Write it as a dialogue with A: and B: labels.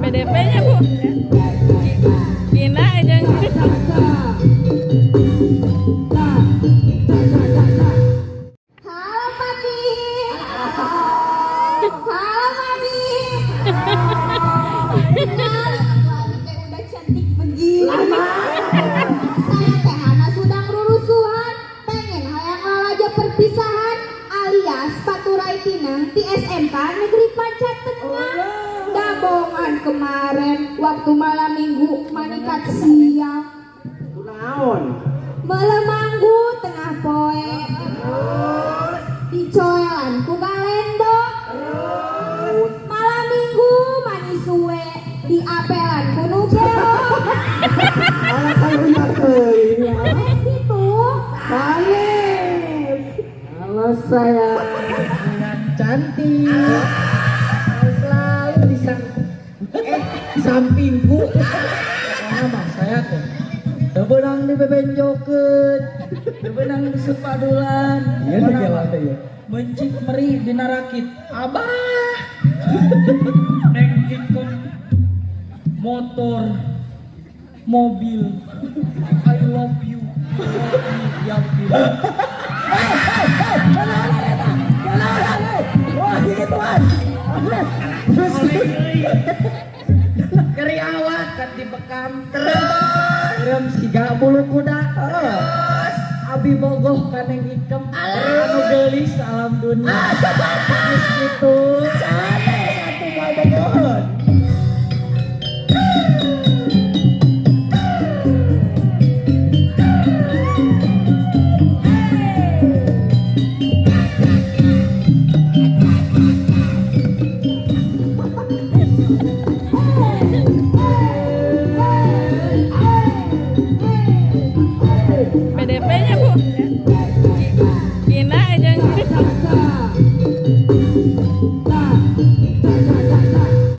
A: PDP-nya Bu. Gina aja.
B: Halo Papi. Halo Mami. Udah cantik begini. Saya teh Hana sudah rurusuhan, pengen hayang aja perpisahan alias paturai tinang di SMK Negeri Pancat Tengah. Dabongan kemarin waktu malam minggu manikat siang.
C: Kunaon?
B: Malam manggu tengah poe. Dicoelan ku galendo. Malam minggu manis suwe di apelan ku nugelo.
C: Malah kalunya teuing ya.
B: Gitu.
C: Paling. Halo sayang. Dengan cantik. Selalu di sampingku. Pokoknya mah saya tuh. Bebenang di bebenjokeun. Bebenang di sepadulan. Iya di jalan teh ya. Mencik meri di narakit. Abah. Neng ikut motor, mobil. I love you. Yang bilang. Wah, gituan. Keri awak kan dibekam terus. Rem siga bulu kuda. Terus abi bogoh kaneng ikem. Anu geulis alam dunia. Geus kitu. Satu bogohon.